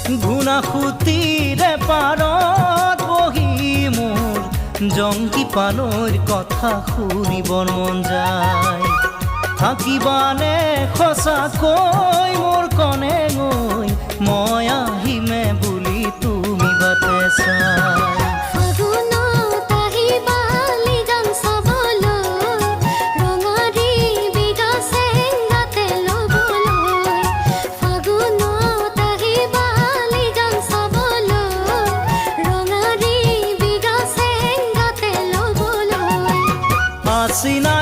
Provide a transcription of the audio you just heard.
ঘুণাসুতিৰে পাৰত বহি মোৰ জংকি পানৈৰ কথা শুনিবৰ মন যায়। থাকিবানে সঁচাকৈ মোৰ কণে গৈ মই আহিমে বুলি তুমি বাটে চাই। Sina